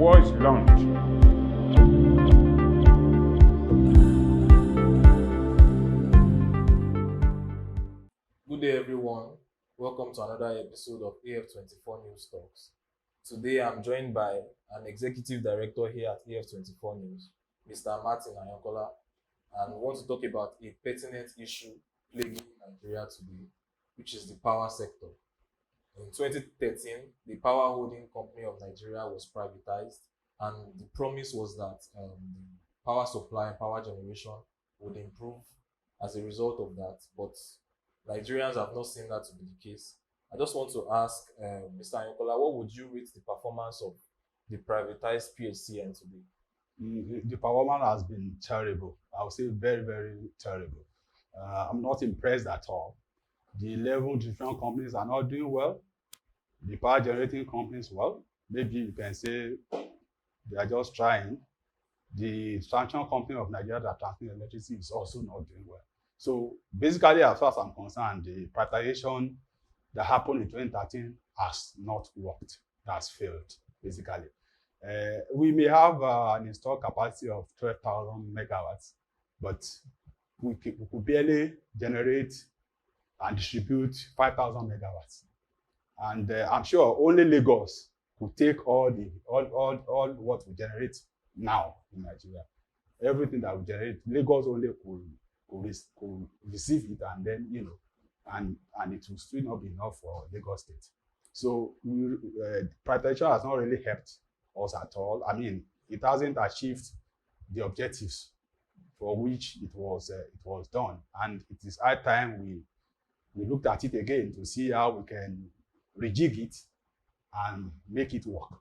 war is launched. Good day, everyone. Welcome to another episode of AF24NEWS Talks. Today, I'm joined by an executive director here at AF24NEWS, Mr. Martin Ayankola, and we want to talk about a pertinent issue plaguing Nigeria today, which is the power sector. In 2013, the power holding company of Nigeria was privatized, and the promise was that the power supply and power generation would improve as a result of that. But Nigerians have not seen that to be the case. I just want to ask Mr. Ayankola, what would you rate the performance of the privatized PHCN today? The performance has been terrible. I would say very, very terrible. I'm not impressed at all. The 11 different companies are not doing well. The power generating companies, well, maybe you can say they are just trying. The transmission company of Nigeria that transmits electricity is also not doing well. So basically, as far as I'm concerned, the privatization that happened in 2013 has not worked. That's failed, basically. We may have an installed capacity of 12,000 megawatts, but we could barely generate and distribute 5,000 megawatts. And I'm sure only Lagos could take all what we generate now in Nigeria. Everything that we generate, Lagos only could receive it, and then and it will still not be enough for Lagos State. So privatization has not really helped us at all. I mean, it hasn't achieved the objectives for which it was done, and it is high time we looked at it again to see how we can rejig it and make it work.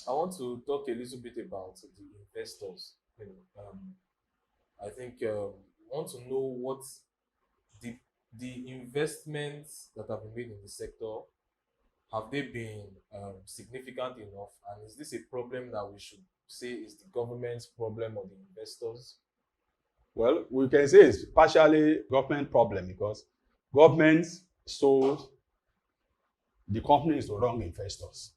I want to talk a little bit about the investors. I think we want to know what the investments that have been made in the sector, have they been significant enough, and is this a problem that we should say is the government's problem or the investors? Well, we can say it's partially government problem because governments sold the companies to wrong investors.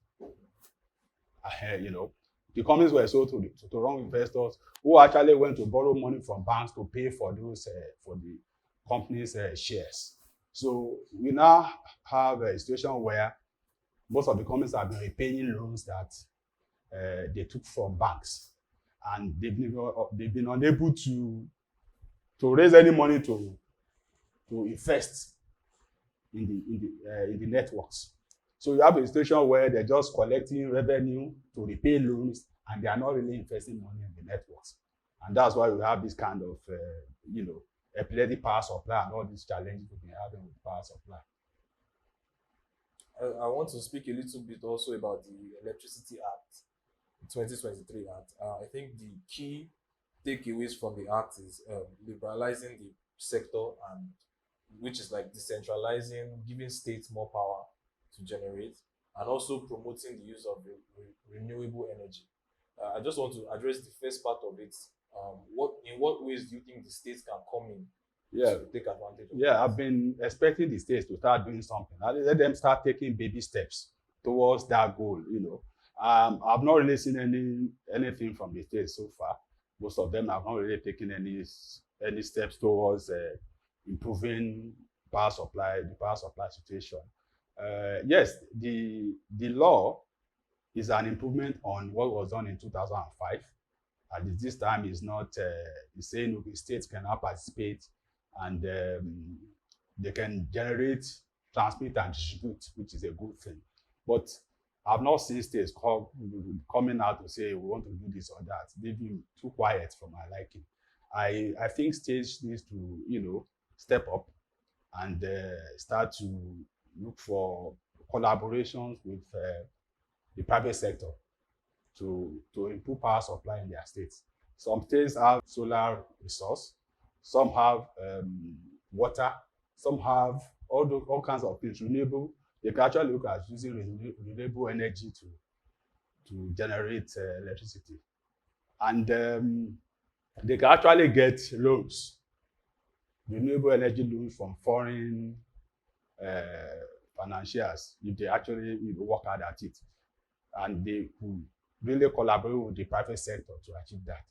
The companies were sold to wrong investors who actually went to borrow money from banks to pay for those for the company's shares. So we now have a situation where most of the companies have been repaying loans that they took from banks, and they've been unable to raise any money to invest in the networks. So you have a situation where they're just collecting revenue to repay loans, and they are not really investing money in the networks. And that's why we have this kind of epileptic power supply and all these challenges we've been having with power supply. I want to speak a little bit also about the Electricity Act, the 2023 Act. I think the key takeaways from the Act is liberalizing the sector, and which is like decentralizing, giving states more power to generate, and also promoting the use of renewable energy. I just want to address the first part of it. In what ways do you think the states can come in to take advantage of that? I've been expecting the states to start doing something. Let them start taking baby steps towards that goal. I've not really seen anything from the states so far. Most of them have not really taken any steps towards improving the power supply situation. Yes, the law is an improvement on what was done in 2005. And this time is not it's saying okay, states can now participate, and they can generate, transmit, and distribute, which is a good thing. But I've not seen states coming out to say we want to do this or that. They've been too quiet for my liking. I think states needs to step up and start to look for collaborations with the private sector to improve power supply in their states. Some states have solar resource, some have water, some have all kinds of things, renewable. They can actually look at using renewable energy to generate electricity. And they can actually get loans, renewable energy loans from foreign financiers if they actually work hard at it. And they could really collaborate with the private sector to achieve that.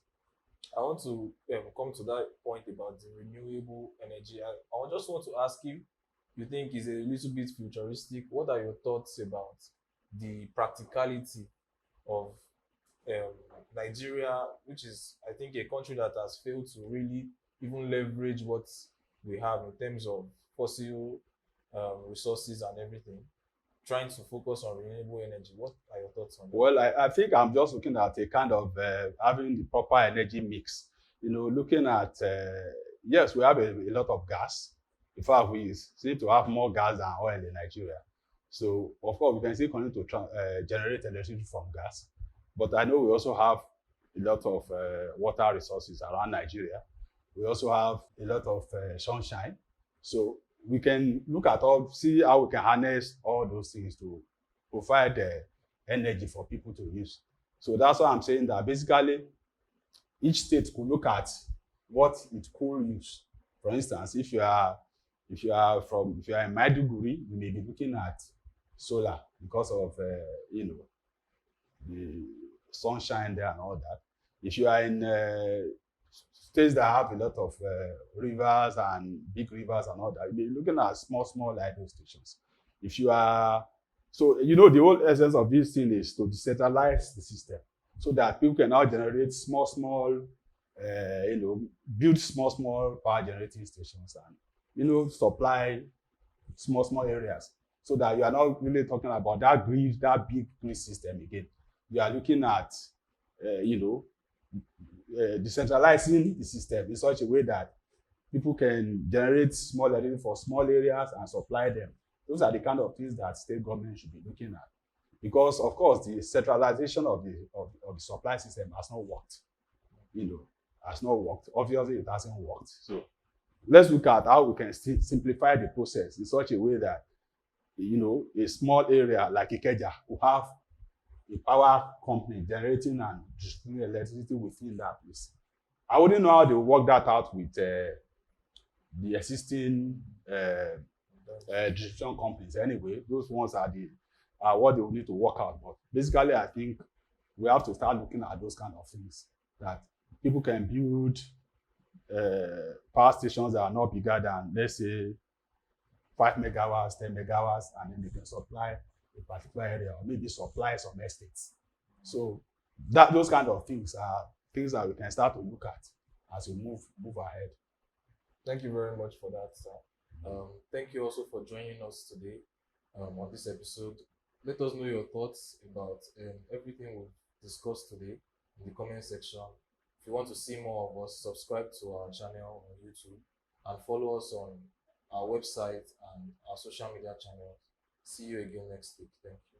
I want to come to that point about the renewable energy. I just want to ask you think is a little bit futuristic. What are your thoughts about the practicality of um, Nigeria, which is, I think, a country that has failed to really even leverage what we have in terms of fossil resources and everything, trying to focus on renewable energy. What are your thoughts on that? Well, I think I'm just looking at a kind of having the proper energy mix. Looking at, yes, we have a lot of gas. In fact, we seem to have more gas than oil in Nigeria. So, of course, we can still continue to generate electricity from gas. But I know we also have a lot of water resources around Nigeria. We also have a lot of sunshine. So we can look at see how we can harness all those things to provide energy for people to use. So that's why I'm saying that basically each state could look at what it could use. For instance, if you are in Maiduguri, you may be looking at solar because of the sunshine there and all that. If you are in states that have a lot of rivers and big rivers and all that, you may be looking at small hydro stations. If you are the whole essence of this thing is to decentralize the system so that people can now generate small, build small power generating stations and, supply small areas so that you are not really talking about that big grid system again. You are looking at, decentralizing the system in such a way that people can generate small electricity for small areas and supply them. Those are the kind of things that state government should be looking at. Because, of course, the centralization of the supply system has not worked. Has not worked. Obviously, it hasn't worked. So let's look at how we can simplify the process in such a way that, a small area like Ikeja will have a power company generating and distributing electricity within that place. I wouldn't know how they work that out with the existing distribution companies. Anyway, those ones are what they will need to work out. But basically, I think we have to start looking at those kind of things that people can build power stations that are not bigger than, let's say, 5 megawatts, 10 megawatts, and then they can supply a particular area or maybe supply some estates. So those kind of things are things that we can start to look at as we move ahead. Thank you very much for that, sir. Thank you also for joining us today on this episode. Let us know your thoughts about everything we've discussed today in the comment section. If you want to see more of us, subscribe to our channel on YouTube and follow us on our website and our social media channels. See you again next week. Thank you.